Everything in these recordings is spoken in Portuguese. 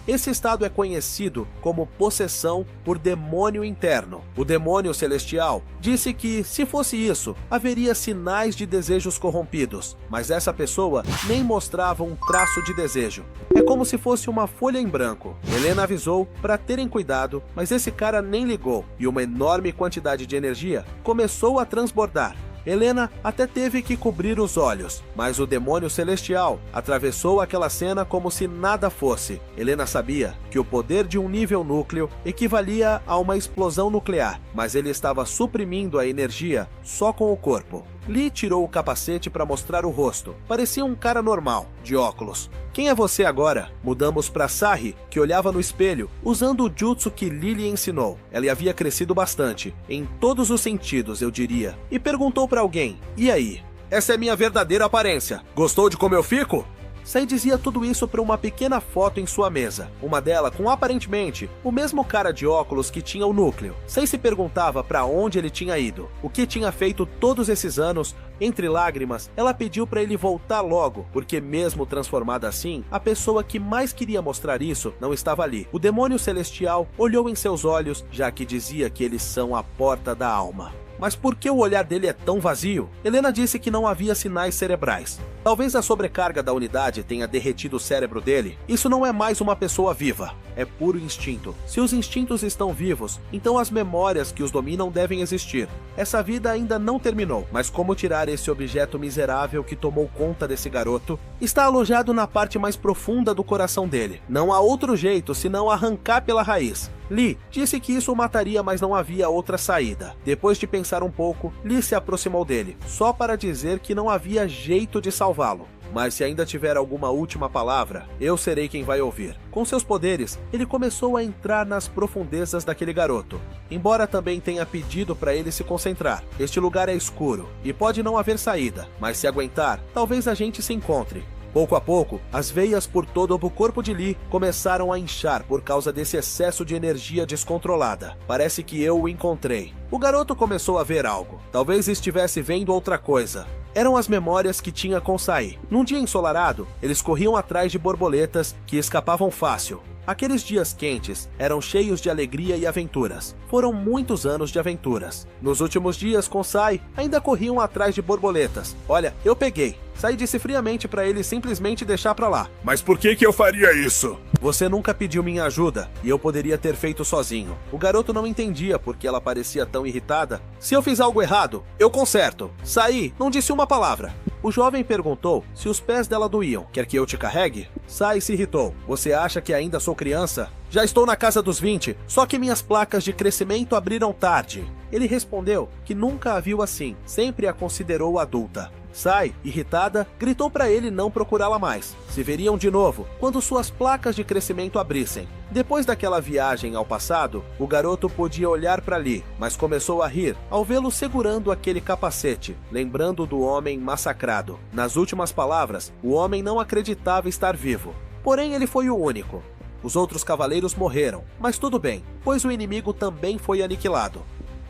Esse estado é conhecido como possessão por demônio interno. O demônio celestial disse que, se fosse isso, haveria sinais de desejos corrompidos, mas essa pessoa nem mostrava um traço de desejo. É como se fosse uma folha em branco. Helena avisou para terem cuidado, mas esse cara nem ligou, e uma enorme quantidade de energia começou a transbordar. Helena até teve que cobrir os olhos, mas o demônio celestial atravessou aquela cena como se nada fosse. Helena sabia que o poder de um nível núcleo equivalia a uma explosão nuclear, mas ele estava suprimindo a energia só com o corpo. Lee tirou o capacete para mostrar o rosto. Parecia um cara normal, de óculos. Quem é você agora? Mudamos para Sahi, que olhava no espelho, usando o jutsu que Lee lhe ensinou. Ela havia crescido bastante, em todos os sentidos, eu diria, e perguntou para alguém: e aí? Essa é minha verdadeira aparência. Gostou de como eu fico? Sai dizia tudo isso para uma pequena foto em sua mesa, uma dela com aparentemente o mesmo cara de óculos que tinha o núcleo. Sai se perguntava para onde ele tinha ido, o que tinha feito todos esses anos. Entre lágrimas, ela pediu para ele voltar logo, porque mesmo transformada assim, a pessoa que mais queria mostrar isso não estava ali. O demônio celestial olhou em seus olhos, já que dizia que eles são a porta da alma. Mas por que o olhar dele é tão vazio? Helena disse que não havia sinais cerebrais. Talvez a sobrecarga da unidade tenha derretido o cérebro dele. Isso não é mais uma pessoa viva. É puro instinto. Se os instintos estão vivos, então as memórias que os dominam devem existir. Essa vida ainda não terminou, mas como tirar esse objeto miserável que tomou conta desse garoto? Está alojado na parte mais profunda do coração dele. Não há outro jeito senão arrancar pela raiz. Lee disse que isso o mataria, mas não havia outra saída. Depois de pensar um pouco, Lee se aproximou dele, só para dizer que não havia jeito de salvá-lo. Mas se ainda tiver alguma última palavra, eu serei quem vai ouvir. Com seus poderes, ele começou a entrar nas profundezas daquele garoto. Embora também tenha pedido para ele se concentrar. Este lugar é escuro e pode não haver saída, mas se aguentar, talvez a gente se encontre. Pouco a pouco, as veias por todo o corpo de Lee começaram a inchar por causa desse excesso de energia descontrolada. Parece que eu o encontrei. O garoto começou a ver algo. Talvez estivesse vendo outra coisa. Eram as memórias que tinha com Sai. Num dia ensolarado, eles corriam atrás de borboletas que escapavam fácil. Aqueles dias quentes eram cheios de alegria e aventuras. Foram muitos anos de aventuras. Nos últimos dias com Sai, ainda corriam atrás de borboletas. Olha, eu peguei. Sai disse friamente para ele simplesmente deixar pra lá. Mas por que eu faria isso? Você nunca pediu minha ajuda, e eu poderia ter feito sozinho. O garoto não entendia porque ela parecia tão irritada. Se eu fiz algo errado, eu conserto. Sai não disse uma palavra. O jovem perguntou se os pés dela doíam. Quer que eu te carregue? Sai se irritou. Você acha que ainda sou criança? Já estou na casa dos 20, só que minhas placas de crescimento abriram tarde. Ele respondeu que nunca a viu assim, sempre a considerou adulta. Sai, irritada, gritou para ele não procurá-la mais. Se veriam de novo quando suas placas de crescimento abrissem. Depois daquela viagem ao passado, o garoto podia olhar para Lee, mas começou a rir ao vê-lo segurando aquele capacete, lembrando do homem massacrado. Nas últimas palavras, o homem não acreditava estar vivo. Porém, ele foi o único. Os outros cavaleiros morreram, mas tudo bem, pois o inimigo também foi aniquilado.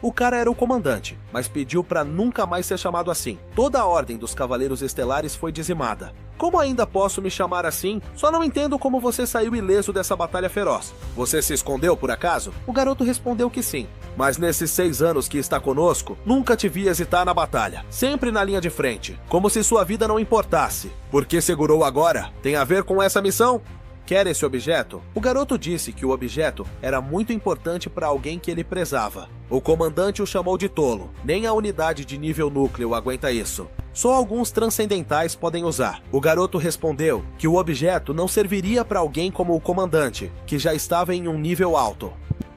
O cara era o comandante, mas pediu para nunca mais ser chamado assim. Toda a ordem dos Cavaleiros Estelares foi dizimada. Como ainda posso me chamar assim? Só não entendo como você saiu ileso dessa batalha feroz. Você se escondeu por acaso? O garoto respondeu que sim. Mas nesses 6 anos que está conosco, nunca te vi hesitar na batalha. Sempre na linha de frente, como se sua vida não importasse. Por que segurou agora? Tem a ver com essa missão? Quer esse objeto? O garoto disse que o objeto era muito importante para alguém que ele prezava. O comandante o chamou de tolo. Nem a unidade de nível núcleo aguenta isso. Só alguns transcendentais podem usar. O garoto respondeu que o objeto não serviria para alguém como o comandante, que já estava em um nível alto.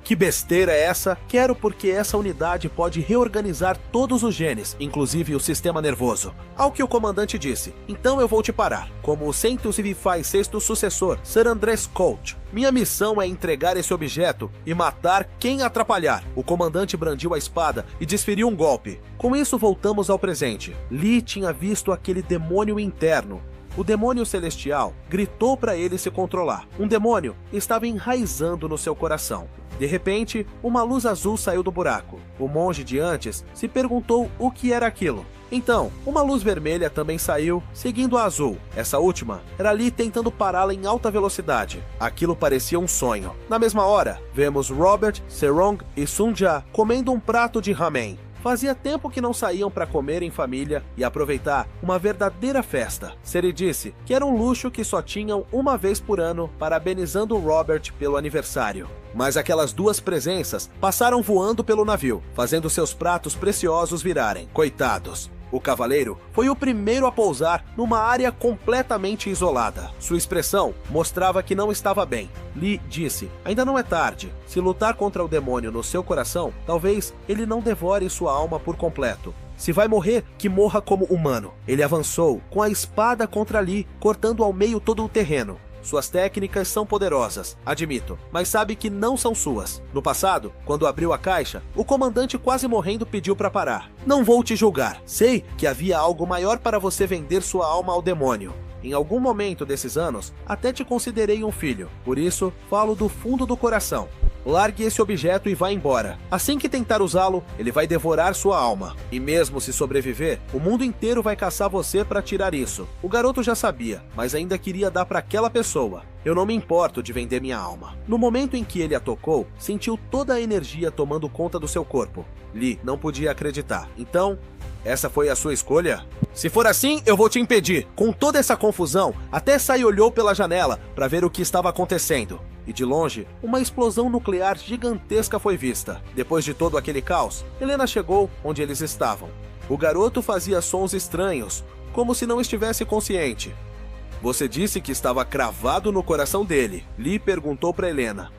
Que besteira é essa? Quero porque essa unidade pode reorganizar todos os genes, inclusive o sistema nervoso. Ao que o comandante disse, então eu vou te parar. Como o 126º sucessor, Sir Andrés Colt, minha missão é entregar esse objeto e matar quem atrapalhar. O comandante brandiu a espada e desferiu um golpe. Com isso voltamos ao presente. Lee tinha visto aquele demônio interno. O demônio celestial gritou para ele se controlar. Um demônio estava enraizando no seu coração. De repente, uma luz azul saiu do buraco. O monge de antes se perguntou o que era aquilo. Então, uma luz vermelha também saiu, seguindo a azul. Essa última era Lee tentando pará-la em alta velocidade. Aquilo parecia um sonho. Na mesma hora, vemos Robert, Serong e Sunja comendo um prato de ramen. Fazia tempo que não saíam para comer em família e aproveitar uma verdadeira festa. Seri disse que era um luxo que só tinham uma vez por ano, parabenizando Robert pelo aniversário. Mas aquelas duas presenças passaram voando pelo navio, fazendo seus pratos preciosos virarem. Coitados! O cavaleiro foi o primeiro a pousar numa área completamente isolada. Sua expressão mostrava que não estava bem. Lee disse: ainda não é tarde. Se lutar contra o demônio no seu coração, talvez ele não devore sua alma por completo. Se vai morrer, que morra como humano. Ele avançou com a espada contra Lee, cortando ao meio todo o terreno. Suas técnicas são poderosas, admito, mas sabe que não são suas. No passado, quando abriu a caixa, o comandante quase morrendo pediu para parar. Não vou te julgar. Sei que havia algo maior para você vender sua alma ao demônio. Em algum momento desses anos, até te considerei um filho. Por isso, falo do fundo do coração. Largue esse objeto e vá embora. Assim que tentar usá-lo, ele vai devorar sua alma. E mesmo se sobreviver, o mundo inteiro vai caçar você para tirar isso. O garoto já sabia, mas ainda queria dar para aquela pessoa. Eu não me importo de vender minha alma. No momento em que ele a tocou, sentiu toda a energia tomando conta do seu corpo. Lee não podia acreditar. Então, essa foi a sua escolha? Se for assim, eu vou te impedir. Com toda essa confusão, até Sai olhou pela janela para ver o que estava acontecendo. E de longe, uma explosão nuclear gigantesca foi vista. Depois de todo aquele caos, Helena chegou onde eles estavam. O garoto fazia sons estranhos, como se não estivesse consciente. Você disse que estava cravado no coração dele. Lee perguntou para Helena.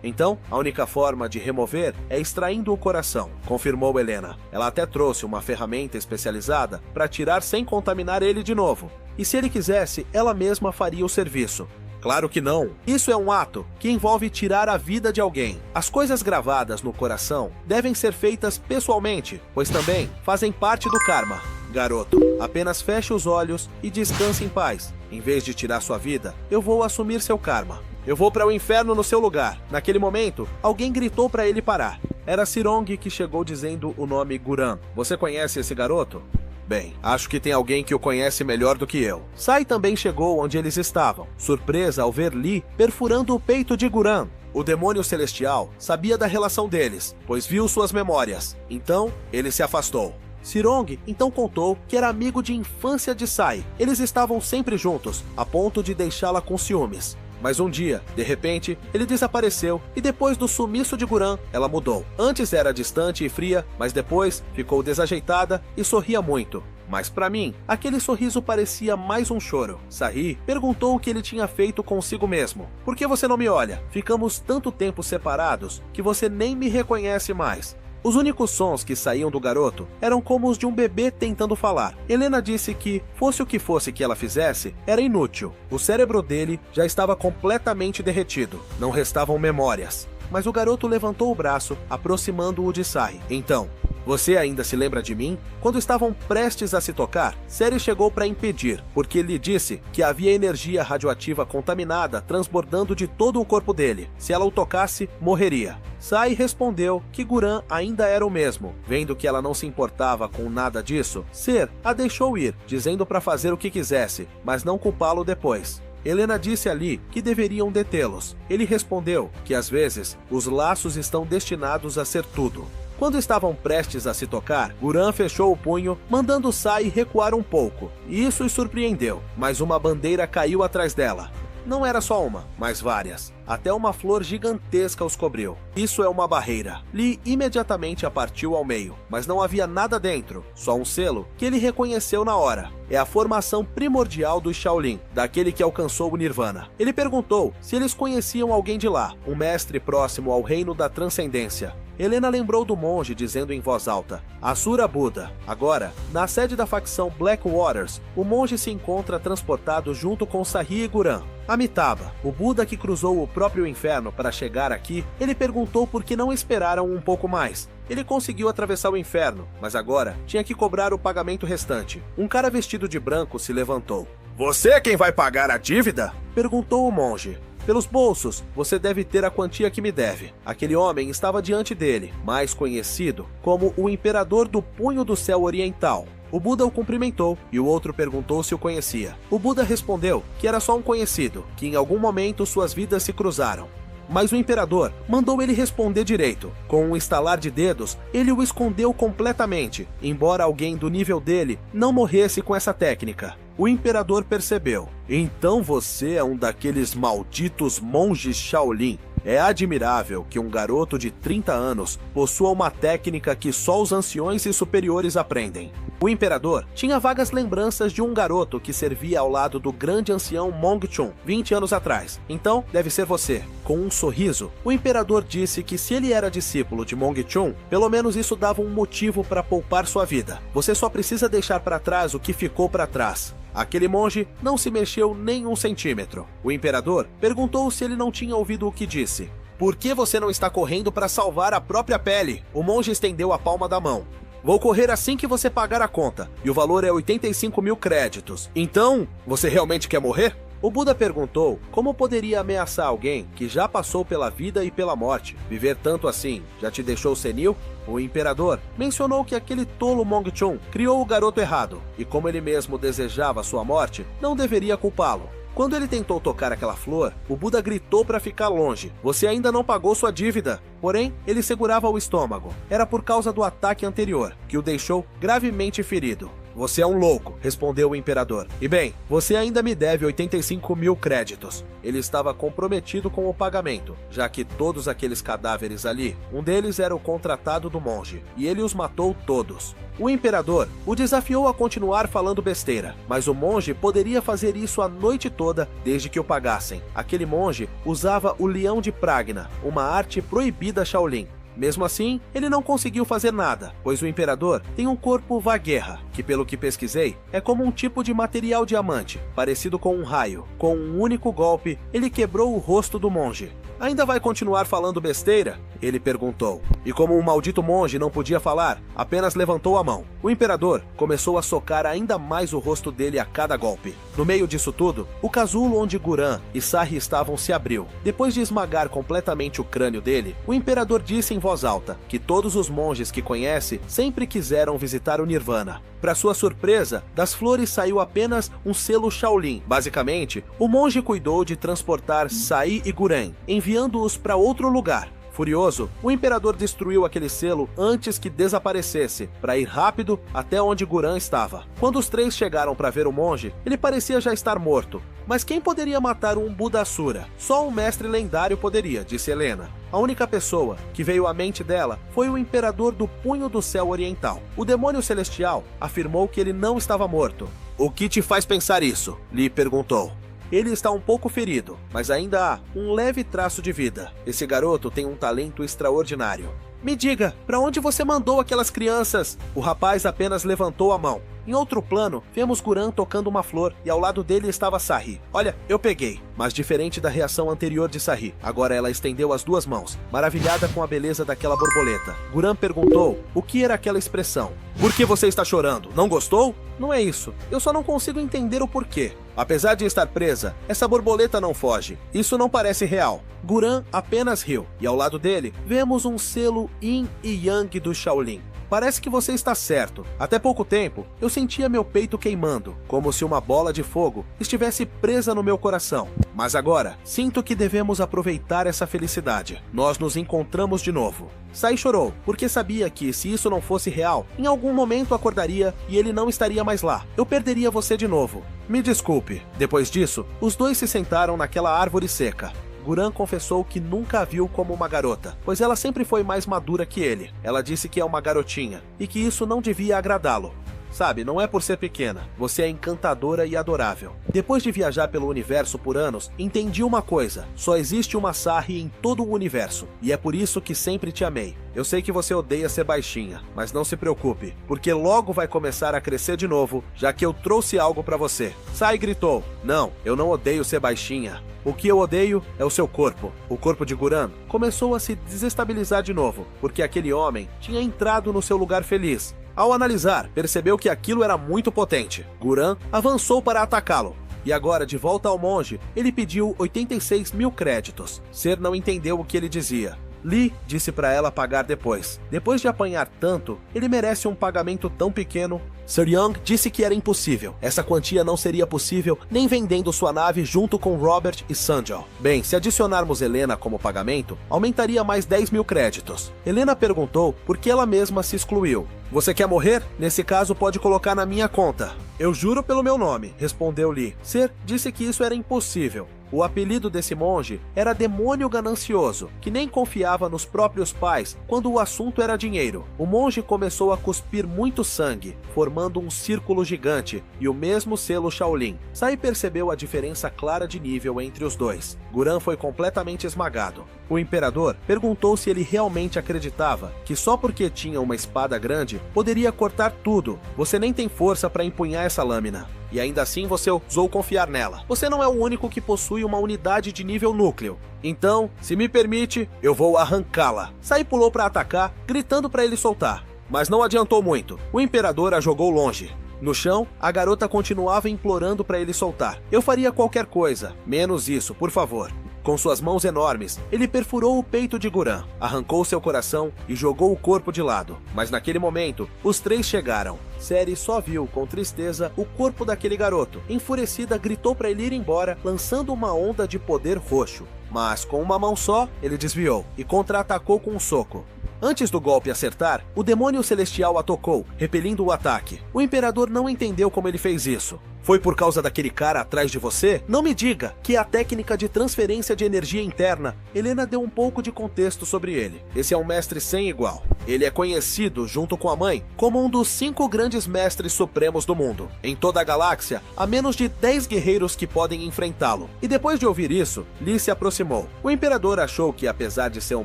Então, a única forma de remover é extraindo o coração, confirmou Helena. Ela até trouxe uma ferramenta especializada para tirar sem contaminar ele de novo. E se ele quisesse, ela mesma faria o serviço. Claro que não. Isso é um ato que envolve tirar a vida de alguém. As coisas gravadas no coração devem ser feitas pessoalmente, pois também fazem parte do karma. Garoto, apenas feche os olhos e descanse em paz. Em vez de tirar sua vida, eu vou assumir seu karma. Eu vou para o inferno no seu lugar. Naquele momento, alguém gritou para ele parar. Era Serong que chegou dizendo o nome Guran. Você conhece esse garoto? Bem, acho que tem alguém que o conhece melhor do que eu. Sai também chegou onde eles estavam, surpresa ao ver Lee perfurando o peito de Guran. O demônio celestial sabia da relação deles, pois viu suas memórias. Então, ele se afastou. Serong então contou que era amigo de infância de Sai. Eles estavam sempre juntos, a ponto de deixá-la com ciúmes. Mas um dia, de repente, ele desapareceu e depois do sumiço de Guran, ela mudou. Antes era distante e fria, mas depois ficou desajeitada e sorria muito. Mas para mim, aquele sorriso parecia mais um choro. Sahi perguntou o que ele tinha feito consigo mesmo. Por que você não me olha? Ficamos tanto tempo separados que você nem me reconhece mais. Os únicos sons que saíam do garoto eram como os de um bebê tentando falar. Helena disse que, fosse o que fosse que ela fizesse, era inútil. O cérebro dele já estava completamente derretido. Não restavam memórias. Mas o garoto levantou o braço, aproximando-o de Sai. Então, você ainda se lembra de mim? Quando estavam prestes a se tocar, Seri chegou para impedir, porque lhe disse que havia energia radioativa contaminada transbordando de todo o corpo dele. Se ela o tocasse, morreria. Sai respondeu que Guran ainda era o mesmo. Vendo que ela não se importava com nada disso, Ser a deixou ir, dizendo para fazer o que quisesse, mas não culpá-lo depois. Helena disse a Lee que deveriam detê-los. Ele respondeu que às vezes os laços estão destinados a ser tudo. Quando estavam prestes a se tocar, Guran fechou o punho, mandando Sai recuar um pouco. Isso os surpreendeu, mas uma bandeira caiu atrás dela. Não era só uma, mas várias. Até uma flor gigantesca os cobriu. Isso é uma barreira. Lee imediatamente a partiu ao meio, mas não havia nada dentro, só um selo que ele reconheceu na hora. É a formação primordial do Shaolin, daquele que alcançou o Nirvana. Ele perguntou se eles conheciam alguém de lá, um mestre próximo ao reino da transcendência. Helena lembrou do monge dizendo em voz alta, Asura Buda. Agora, na sede da facção Black Waters, o monge se encontra transportado junto com Sahi e Guran. Amitabha, o Buda que cruzou o próprio inferno para chegar aqui, ele perguntou por que não esperaram um pouco mais. Ele conseguiu atravessar o inferno, mas agora tinha que cobrar o pagamento restante. Um cara vestido de branco se levantou. Você é quem vai pagar a dívida? Perguntou o monge. Pelos bolsos, você deve ter a quantia que me deve. Aquele homem estava diante dele, mais conhecido como o Imperador do Punho do Céu Oriental. O Buda o cumprimentou e o outro perguntou se o conhecia. O Buda respondeu que era só um conhecido, que em algum momento suas vidas se cruzaram. Mas o imperador mandou ele responder direito. Com um estalar de dedos, ele o escondeu completamente, embora alguém do nível dele não morresse com essa técnica. O imperador percebeu. Então você é um daqueles malditos monges Shaolin. É admirável que um garoto de 30 anos possua uma técnica que só os anciões e superiores aprendem. O imperador tinha vagas lembranças de um garoto que servia ao lado do grande ancião Mong Chun 20 anos atrás. Então, deve ser você. Com um sorriso, o imperador disse que se ele era discípulo de Mong Chun, pelo menos isso dava um motivo para poupar sua vida. Você só precisa deixar para trás o que ficou para trás. Aquele monge não se mexeu nem um centímetro. O imperador perguntou se ele não tinha ouvido o que disse. Por que você não está correndo para salvar a própria pele? O monge estendeu a palma da mão. Vou correr assim que você pagar a conta, e o valor é 85 mil créditos. Então, você realmente quer morrer? O Buda perguntou como poderia ameaçar alguém que já passou pela vida e pela morte. Viver tanto assim já te deixou senil? O imperador mencionou que aquele tolo Mong Chun criou o garoto errado, e como ele mesmo desejava sua morte, não deveria culpá-lo. Quando ele tentou tocar aquela flor, o Buda gritou para ficar longe. Você ainda não pagou sua dívida. Porém, ele segurava o estômago. Era por causa do ataque anterior, que o deixou gravemente ferido. Você é um louco, respondeu o imperador. E bem, você ainda me deve 85 mil créditos. Ele estava comprometido com o pagamento, já que todos aqueles cadáveres ali, um deles era o contratado do monge, e ele os matou todos. O imperador o desafiou a continuar falando besteira, mas o monge poderia fazer isso a noite toda desde que o pagassem. Aquele monge usava o leão de Pragna, uma arte proibida Shaolin. Mesmo assim, ele não conseguiu fazer nada, pois o imperador tem um corpo vaguerra, que pelo que pesquisei, é como um tipo de material diamante, parecido com um raio. Com um único golpe, ele quebrou o rosto do monge. Ainda vai continuar falando besteira? Ele perguntou. E como um maldito monge não podia falar, apenas levantou a mão. O imperador começou a socar ainda mais o rosto dele a cada golpe. No meio disso tudo, o casulo onde Guran e Sahi estavam se abriu. Depois de esmagar completamente o crânio dele, o imperador disse em voz alta que todos os monges que conhece sempre quiseram visitar o Nirvana. Para sua surpresa, das flores saiu apenas um selo Shaolin. Basicamente, o monge cuidou de transportar Sahi e Guran, enviando-os para outro lugar. Furioso, o imperador destruiu aquele selo antes que desaparecesse, para ir rápido até onde Guran estava. Quando os três chegaram para ver o monge, ele parecia já estar morto. Mas quem poderia matar um Budassura? Só um mestre lendário poderia, disse Helena. A única pessoa que veio à mente dela foi o imperador do Punho do Céu Oriental. O demônio celestial afirmou que ele não estava morto. O que te faz pensar isso? Lhe perguntou. Ele está um pouco ferido, mas ainda há um leve traço de vida. Esse garoto tem um talento extraordinário. Me diga, para onde você mandou aquelas crianças? O rapaz apenas levantou a mão. Em outro plano, vemos Guran tocando uma flor e ao lado dele estava Sahi. Olha, eu peguei. Mas diferente da reação anterior de Sahi, agora ela estendeu as duas mãos, maravilhada com a beleza daquela borboleta. Guran perguntou o que era aquela expressão. Por que você está chorando? Não gostou? Não é isso. Eu só não consigo entender o porquê. Apesar de estar presa, essa borboleta não foge. Isso não parece real. Guran apenas riu, e ao lado dele, vemos um selo Yin e Yang do Shaolin. Parece que você está certo. Até pouco tempo, eu sentia meu peito queimando, como se uma bola de fogo estivesse presa no meu coração. Mas agora, sinto que devemos aproveitar essa felicidade. Nós nos encontramos de novo. Sai chorou, porque sabia que, se isso não fosse real, em algum momento acordaria e ele não estaria mais lá. Eu perderia você de novo. Me desculpe. Depois disso, os dois se sentaram naquela árvore seca. Guran confessou que nunca a viu como uma garota, pois ela sempre foi mais madura que ele. Ela disse que é uma garotinha, e que isso não devia agradá-lo. Sabe, não é por ser pequena, você é encantadora e adorável. Depois de viajar pelo universo por anos, entendi uma coisa, só existe uma Sahi em todo o universo, e é por isso que sempre te amei. Eu sei que você odeia ser baixinha, mas não se preocupe, porque logo vai começar a crescer de novo, já que eu trouxe algo pra você. Sai gritou, não, eu não odeio ser baixinha. O que eu odeio é o seu corpo. O corpo de Guran começou a se desestabilizar de novo, porque aquele homem tinha entrado no seu lugar feliz. Ao analisar, percebeu que aquilo era muito potente. Guran avançou para atacá-lo. E agora, de volta ao monge, ele pediu 86 mil créditos. Ser não entendeu o que ele dizia. Lee disse para ela pagar depois. Depois de apanhar tanto, ele merece um pagamento tão pequeno. Sir Young disse que era impossível. Essa quantia não seria possível nem vendendo sua nave junto com Robert e Sanjal. Bem, se adicionarmos Helena como pagamento, aumentaria mais 10 mil créditos. Helena perguntou por que ela mesma se excluiu. Você quer morrer? Nesse caso pode colocar na minha conta. Eu juro pelo meu nome, respondeu Lee. Sir disse que isso era impossível. O apelido desse monge era Demônio Ganancioso, que nem confiava nos próprios pais quando o assunto era dinheiro. O monge começou a cuspir muito sangue, formando um círculo gigante e o mesmo selo Shaolin. Sai percebeu a diferença clara de nível entre os dois. Guran foi completamente esmagado. O imperador perguntou se ele realmente acreditava que só porque tinha uma espada grande poderia cortar tudo. Você nem tem força para empunhar essa lâmina. E ainda assim você ousou confiar nela. Você não é o único que possui uma unidade de nível núcleo. Então, se me permite, eu vou arrancá-la. Sai pulou para atacar, gritando para ele soltar. Mas não adiantou muito. O imperador a jogou longe. No chão, a garota continuava implorando para ele soltar. Eu faria qualquer coisa, menos isso, por favor. Com suas mãos enormes, ele perfurou o peito de Guran, arrancou seu coração e jogou o corpo de lado. Mas naquele momento, os três chegaram. Ceri só viu, com tristeza, o corpo daquele garoto. Enfurecida, gritou para ele ir embora, lançando uma onda de poder roxo. Mas com uma mão só, ele desviou e contra-atacou com um soco. Antes do golpe acertar, o demônio celestial a tocou, repelindo o ataque. O imperador não entendeu como ele fez isso. Foi por causa daquele cara atrás de você? Não me diga que é a técnica de transferência de energia interna. Helena deu um pouco de contexto sobre ele. Esse é um mestre sem igual. Ele é conhecido, junto com a mãe, como um dos 5 grandes mestres supremos do mundo. Em toda a galáxia, há menos de 10 guerreiros que podem enfrentá-lo. E depois de ouvir isso, Lee se aproximou. O imperador achou que, apesar de ser um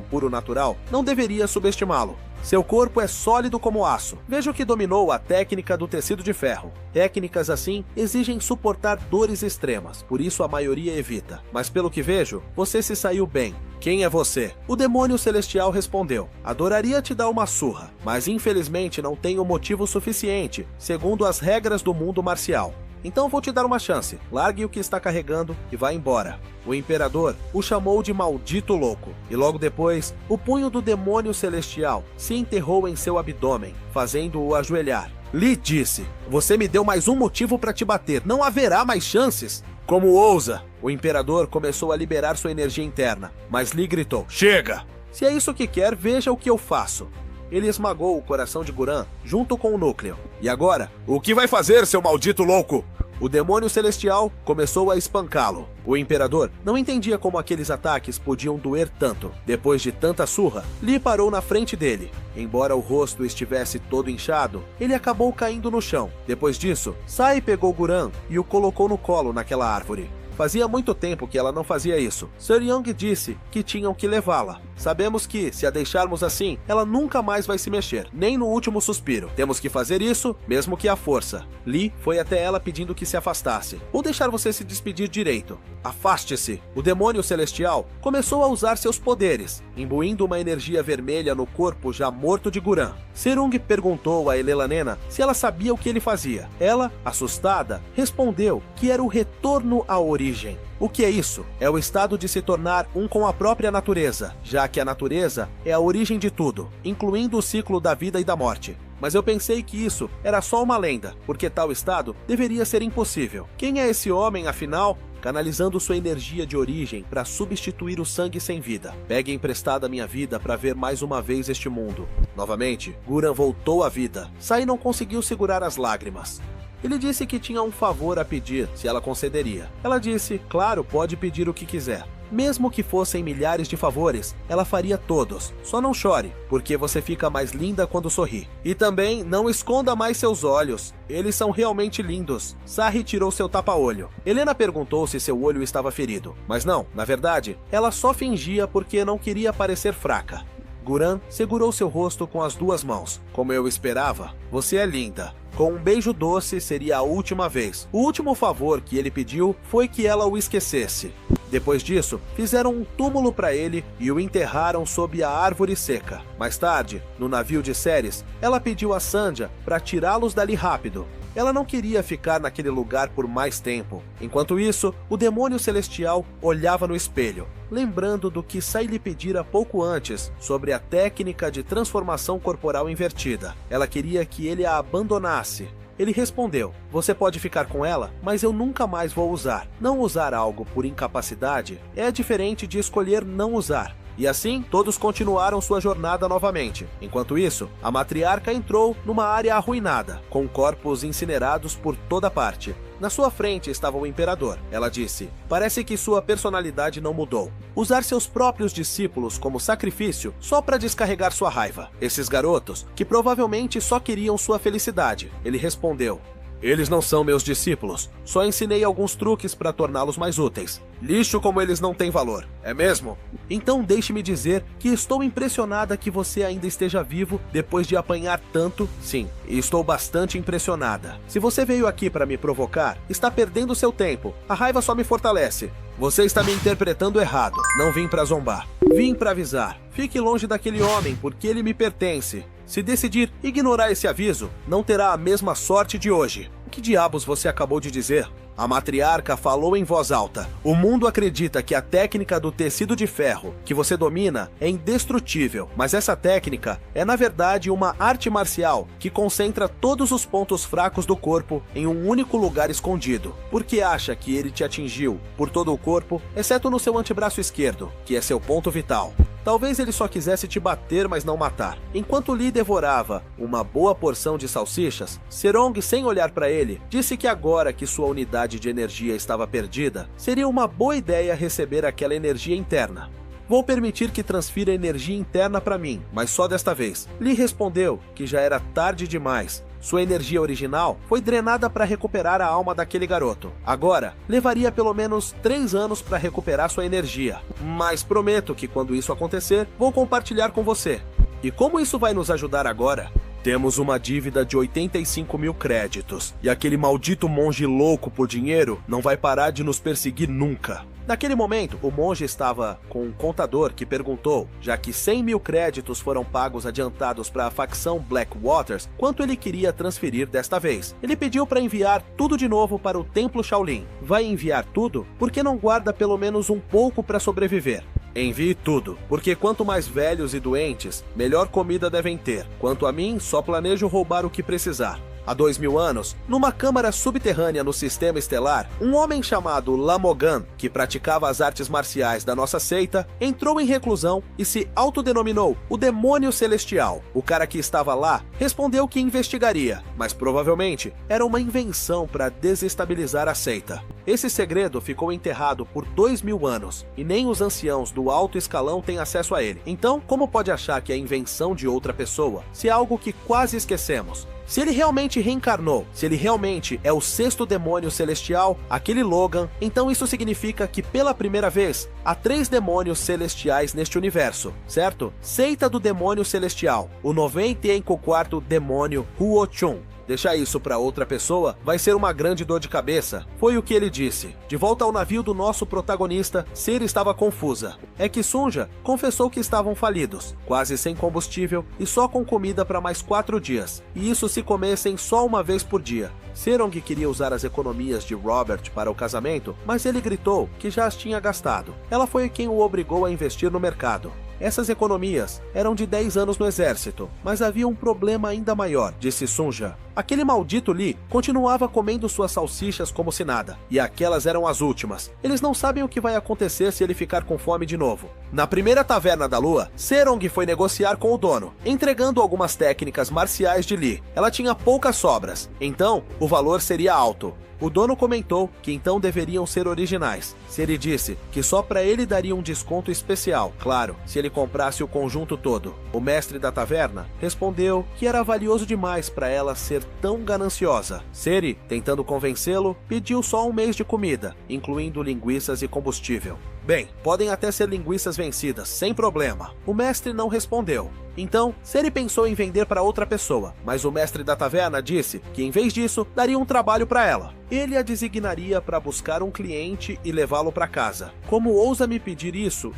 puro natural, não deveria subestimá-lo. Seu corpo é sólido como aço. Vejo que dominou a técnica do tecido de ferro. Técnicas assim exigem suportar dores extremas, por isso a maioria evita. Mas pelo que vejo, você se saiu bem. Quem é você? O demônio celestial respondeu. Adoraria te dar uma surra, mas infelizmente não tenho motivo suficiente, segundo as regras do mundo marcial. Então vou te dar uma chance. Largue o que está carregando e vá embora. O imperador o chamou de maldito louco. E logo depois, o punho do demônio celestial se enterrou em seu abdômen, fazendo-o ajoelhar. Lee disse, você me deu mais um motivo para te bater. Não haverá mais chances. Como ousa? O imperador começou a liberar sua energia interna. Mas Lee gritou, chega! Se é isso que quer, veja o que eu faço. Ele esmagou o coração de Guran junto com o núcleo. E agora? O que vai fazer, seu maldito louco? O demônio celestial começou a espancá-lo. O imperador não entendia como aqueles ataques podiam doer tanto. Depois de tanta surra, Lee parou na frente dele. Embora o rosto estivesse todo inchado, ele acabou caindo no chão. Depois disso, Sai pegou Guran e o colocou no colo naquela árvore. Fazia muito tempo que ela não fazia isso. Sir Young disse que tinham que levá-la. Sabemos que, se a deixarmos assim, ela nunca mais vai se mexer, nem no último suspiro. Temos que fazer isso, mesmo que à força. Lee foi até ela pedindo que se afastasse. Vou deixar você se despedir direito. Afaste-se. O demônio celestial começou a usar seus poderes, imbuindo uma energia vermelha no corpo já morto de Guran. Serung perguntou a Elelanena se ela sabia o que ele fazia. Ela, assustada, respondeu que era o retorno à origem. O que é isso? É o estado de se tornar um com a própria natureza, já que a natureza é a origem de tudo, incluindo o ciclo da vida e da morte. Mas eu pensei que isso era só uma lenda, porque tal estado deveria ser impossível. Quem é esse homem, afinal? Canalizando sua energia de origem para substituir o sangue sem vida. Pegue emprestada minha vida para ver mais uma vez este mundo. Novamente, Guran voltou à vida. Sai não conseguiu segurar as lágrimas. Ele disse que tinha um favor a pedir, se ela concederia. Ela disse, claro, pode pedir o que quiser. Mesmo que fossem milhares de favores, ela faria todos. Só não chore, porque você fica mais linda quando sorri. E também, não esconda mais seus olhos. Eles são realmente lindos. Sarri tirou seu tapa-olho. Helena perguntou se seu olho estava ferido. Mas não, na verdade, ela só fingia porque não queria parecer fraca. Guran segurou seu rosto com as 2 mãos. Como eu esperava, você é linda. Com um beijo doce seria a última vez. O último favor que ele pediu foi que ela o esquecesse. Depois disso, fizeram um túmulo para ele e o enterraram sob a árvore seca. Mais tarde, no navio de Ceres, ela pediu a Sandja para tirá-los dali rápido. Ela não queria ficar naquele lugar por mais tempo. Enquanto isso, o demônio celestial olhava no espelho, lembrando do que Sai lhe pedira pouco antes sobre a técnica de transformação corporal invertida. Ela queria que ele a abandonasse. Ele respondeu: "Você pode ficar com ela, mas eu nunca mais vou usar. Não usar algo por incapacidade é diferente de escolher não usar." E assim, todos continuaram sua jornada novamente. Enquanto isso, a matriarca entrou numa área arruinada, com corpos incinerados por toda parte. Na sua frente estava o imperador. Ela disse: "Parece que sua personalidade não mudou. Usar seus próprios discípulos como sacrifício só para descarregar sua raiva. Esses garotos, que provavelmente só queriam sua felicidade." Ele respondeu: "Eles não são meus discípulos. Só ensinei alguns truques para torná-los mais úteis. Lixo como eles não têm valor, é mesmo? Então deixe-me dizer que estou impressionada que você ainda esteja vivo depois de apanhar tanto. Sim, estou bastante impressionada. Se você veio aqui para me provocar, está perdendo seu tempo. A raiva só me fortalece. Você está me interpretando errado. Não vim para zombar. Vim para avisar. Fique longe daquele homem, porque ele me pertence. Se decidir ignorar esse aviso, não terá a mesma sorte de hoje." "O que diabos você acabou de dizer?" A matriarca falou em voz alta. "O mundo acredita que a técnica do tecido de ferro que você domina é indestrutível, mas essa técnica é na verdade uma arte marcial que concentra todos os pontos fracos do corpo em um único lugar escondido. Por que acha que ele te atingiu por todo o corpo, exceto no seu antebraço esquerdo, que é seu ponto vital? Talvez ele só quisesse te bater, mas não matar." Enquanto Lee devorava uma boa porção de salsichas, Serong, sem olhar para ele, disse que agora que sua unidade de energia estava perdida, seria uma boa ideia receber aquela energia interna. "Vou permitir que transfira energia interna para mim, mas só desta vez." Lee respondeu que já era tarde demais. Sua energia original foi drenada para recuperar a alma daquele garoto. Agora, levaria pelo menos 3 anos para recuperar sua energia. "Mas prometo que quando isso acontecer, vou compartilhar com você." "E como isso vai nos ajudar agora?" "Temos uma dívida de 85 mil créditos, e aquele maldito monge louco por dinheiro não vai parar de nos perseguir nunca." Naquele momento, o monge estava com um contador que perguntou, já que 100 mil créditos foram pagos adiantados para a facção Black Waters, quanto ele queria transferir desta vez. Ele pediu para enviar tudo de novo para o Templo Shaolin. "Vai enviar tudo? Por que não guarda pelo menos um pouco para sobreviver?" "Envie tudo, porque quanto mais velhos e doentes, melhor comida devem ter. Quanto a mim, só planejo roubar o que precisar." Há 2000 anos, numa câmara subterrânea no sistema estelar, um homem chamado Lamogan, que praticava as artes marciais da nossa seita, entrou em reclusão e se autodenominou o Demônio Celestial. O cara que estava lá respondeu que investigaria, mas provavelmente era uma invenção para desestabilizar a seita. Esse segredo ficou enterrado por 2000 anos, e nem os anciãos do alto escalão têm acesso a ele. Então, como pode achar que é invenção de outra pessoa, se é algo que quase esquecemos? Se ele realmente reencarnou, se ele realmente é o 6º demônio celestial, aquele Logan, então isso significa que pela primeira vez, há 3 demônios celestiais neste universo, certo? Seita do demônio celestial, o 94º demônio Huo Chun. Deixar isso para outra pessoa vai ser uma grande dor de cabeça, foi o que ele disse. De volta ao navio do nosso protagonista, Ser estava confusa. É que Sunja confessou que estavam falidos, quase sem combustível e só com comida para mais 4 dias, e isso se comessem só uma vez por dia. Serong queria usar as economias de Robert para o casamento, mas ele gritou que já as tinha gastado. Ela foi quem o obrigou a investir no mercado. Essas economias eram de 10 anos no exército, mas havia um problema ainda maior, disse Sunja. Aquele maldito Lee continuava comendo suas salsichas como se nada, e aquelas eram as últimas. Eles não sabem o que vai acontecer se ele ficar com fome de novo. Na primeira taverna da lua, Serong foi negociar com o dono, entregando algumas técnicas marciais de Lee. Ela tinha poucas sobras, então o valor seria alto. O dono comentou que então deveriam ser originais. Seri disse que só para ele daria um desconto especial, claro, se ele comprasse o conjunto todo. O mestre da taverna respondeu que era valioso demais para ela ser tão gananciosa. Seri, tentando convencê-lo, pediu só um mês de comida, incluindo linguiças e combustível. Bem, podem até ser linguiças vencidas, sem problema. O mestre não respondeu. Então, Seri pensou em vender para outra pessoa, mas o mestre da taverna disse que em vez disso, daria um trabalho para ela. Ele a designaria para buscar um cliente e levá-lo para casa. Como ousa me pedir isso,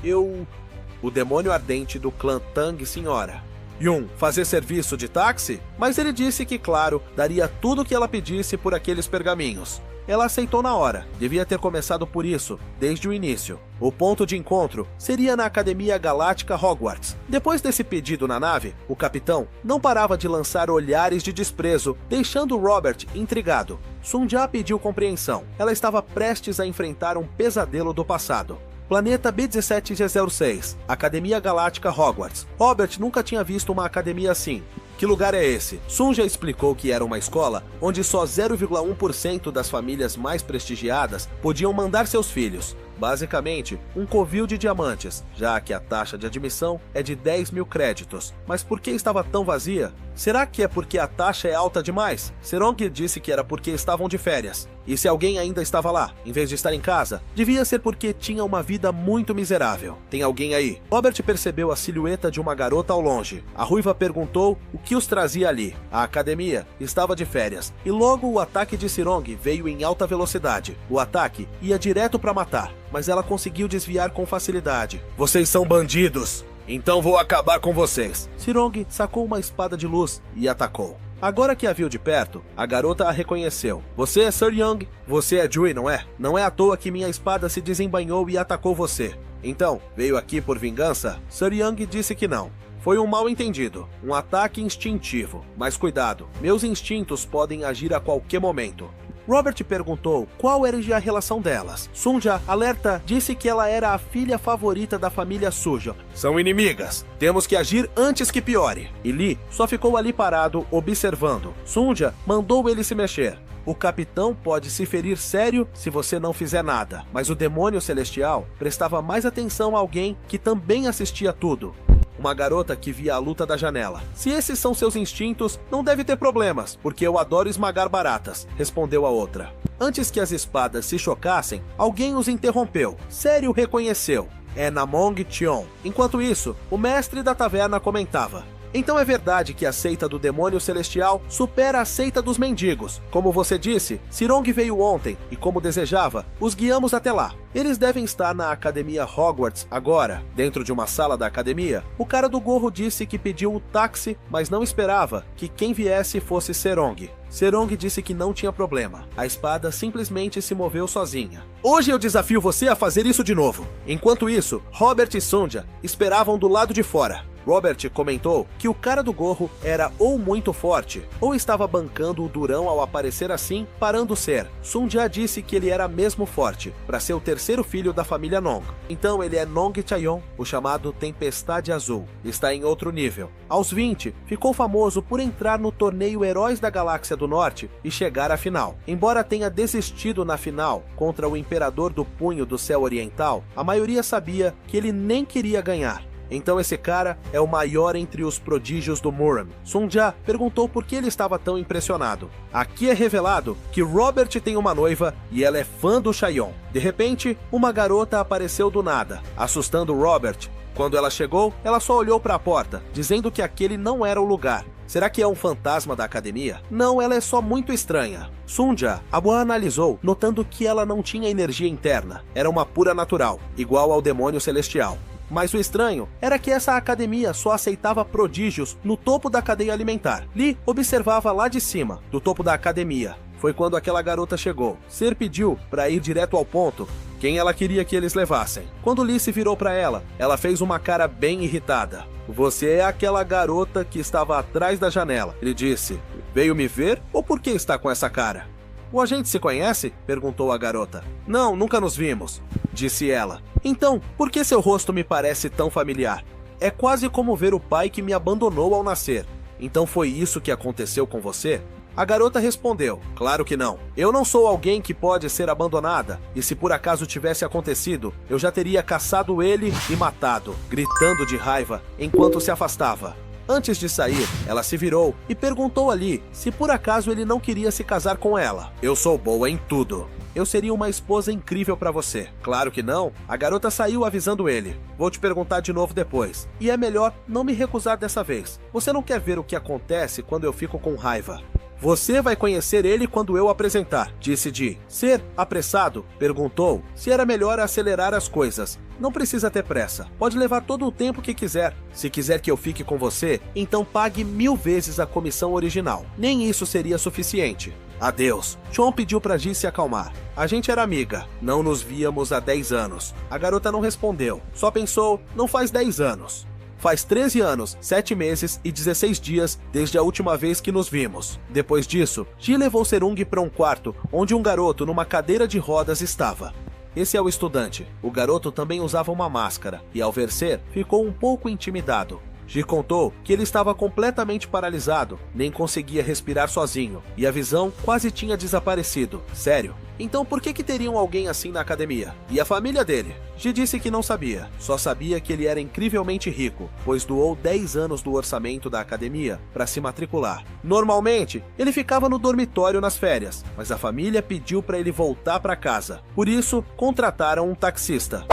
O demônio ardente do clã Tang, senhora. Yun, fazer serviço de táxi? Mas ele disse que, claro, daria tudo o que ela pedisse por aqueles pergaminhos. Ela aceitou na hora, devia ter começado por isso, desde o início. O ponto de encontro seria na Academia Galáctica Hogwarts. Depois desse pedido na nave, o capitão não parava de lançar olhares de desprezo, deixando Robert intrigado. Sunja pediu compreensão. Ela estava prestes a enfrentar um pesadelo do passado. Planeta B17G06, Academia Galáctica Hogwarts. Robert nunca tinha visto uma academia assim. Que lugar é esse? Sunja explicou que era uma escola onde só 0,1% das famílias mais prestigiadas podiam mandar seus filhos. Basicamente, um covil de diamantes, já que a taxa de admissão é de 10 mil créditos. Mas por que estava tão vazia? Será que é porque a taxa é alta demais? Serong disse que era porque estavam de férias. E se alguém ainda estava lá, em vez de estar em casa, devia ser porque tinha uma vida muito miserável. Tem alguém aí? Robert percebeu a silhueta de uma garota ao longe. A ruiva perguntou o que os trazia ali. A academia estava de férias, e logo o ataque de Serong veio em alta velocidade. O ataque ia direto para matar, mas ela conseguiu desviar com facilidade. Vocês são bandidos! Então vou acabar com vocês. Serong sacou uma espada de luz e atacou. Agora que a viu de perto, a garota a reconheceu. Você é Sir Young? Você é Jui, não é? Não é à toa que minha espada se desembainhou e atacou você. Então, veio aqui por vingança? Sir Young disse que não. Foi um mal-entendido, um ataque instintivo. Mas cuidado, meus instintos podem agir a qualquer momento. Robert perguntou qual era a relação delas. Sunja, alerta, disse que ela era a filha favorita da família Suja. São inimigas. Temos que agir antes que piore. E Lee só ficou ali parado, observando. Sunja mandou ele se mexer. O capitão pode se ferir sério se você não fizer nada. Mas o demônio celestial prestava mais atenção a alguém que também assistia tudo. Uma garota que via a luta da janela. Se esses são seus instintos, não deve ter problemas, porque eu adoro esmagar baratas, respondeu a outra. Antes que as espadas se chocassem, alguém os interrompeu. Sério reconheceu. É Namong Tion. Enquanto isso, o mestre da taverna comentava. Então é verdade que a seita do demônio celestial supera a seita dos mendigos. Como você disse, Serong veio ontem e, como desejava, os guiamos até lá. Eles devem estar na Academia Hogwarts agora. Dentro de uma sala da academia, o cara do gorro disse que pediu o táxi, mas não esperava que quem viesse fosse Serong. Serong disse que não tinha problema. A espada simplesmente se moveu sozinha. Hoje eu desafio você a fazer isso de novo. Enquanto isso, Robert e Sunja esperavam do lado de fora. Robert comentou que o cara do gorro era ou muito forte, ou estava bancando o durão ao aparecer assim, parando ser. Sunja disse que ele era mesmo forte, para ser o terceiro filho da família Nong. Então ele é Nong Chayon, o chamado Tempestade Azul. Está em outro nível. Aos 20, ficou famoso por entrar no torneio Heróis da Galáxia do Norte e chegar à final. Embora tenha desistido na final contra o Imperador do Punho do Céu Oriental, a maioria sabia que ele nem queria ganhar. Então esse cara é o maior entre os prodígios do Murram. Sunja perguntou por que ele estava tão impressionado. Aqui é revelado que Robert tem uma noiva e ela é fã do Chayon. De repente, uma garota apareceu do nada, assustando Robert. Quando ela chegou, ela só olhou para a porta, dizendo que aquele não era o lugar. Será que é um fantasma da academia? Não, ela é só muito estranha. Sunja a analisou, notando que ela não tinha energia interna. Era uma pura natural, igual ao demônio celestial. Mas o estranho era que essa academia só aceitava prodígios no topo da cadeia alimentar. Lee observava lá de cima, do topo da academia. Foi quando aquela garota chegou. Ser pediu para ir direto ao ponto, quem ela queria que eles levassem. Quando Lee se virou para ela, ela fez uma cara bem irritada. Você é aquela garota que estava atrás da janela, ele disse. Veio me ver ou por que está com essa cara? O agente se conhece? Perguntou a garota. Não, nunca nos vimos, disse ela. Então, por que seu rosto me parece tão familiar? É quase como ver o pai que me abandonou ao nascer. Então foi isso que aconteceu com você? A garota respondeu, claro que não. Eu não sou alguém que pode ser abandonada, e se por acaso tivesse acontecido, eu já teria caçado ele e matado, gritando de raiva enquanto se afastava. Antes de sair, ela se virou e perguntou a Lee se por acaso ele não queria se casar com ela. Eu sou boa em tudo. Eu seria uma esposa incrível pra você. Claro que não. A garota saiu avisando ele. Vou te perguntar de novo depois. E é melhor não me recusar dessa vez. Você não quer ver o que acontece quando eu fico com raiva. Você vai conhecer ele quando eu apresentar, disse Ji. Ser apressado perguntou se era melhor acelerar as coisas. Não precisa ter pressa, pode levar todo o tempo que quiser. Se quiser que eu fique com você, então pague 1000 vezes a comissão original. Nem isso seria suficiente. Adeus. Chon pediu pra Ji se acalmar. A gente era amiga, não nos víamos há 10 anos. A garota não respondeu, só pensou, não faz 10 anos. Faz 13 anos, 7 meses e 16 dias desde a última vez que nos vimos. Depois disso, Ji levou Serung para um quarto onde um garoto numa cadeira de rodas estava. Esse é o estudante. O garoto também usava uma máscara e, ao ver Ser, ficou um pouco intimidado. Ji contou que ele estava completamente paralisado, nem conseguia respirar sozinho, e a visão quase tinha desaparecido. Sério? Então por que teriam alguém assim na academia? E a família dele? Ji disse que não sabia, só sabia que ele era incrivelmente rico, pois doou 10 anos do orçamento da academia para se matricular. Normalmente, ele ficava no dormitório nas férias, mas a família pediu para ele voltar para casa. Por isso, contrataram um taxista.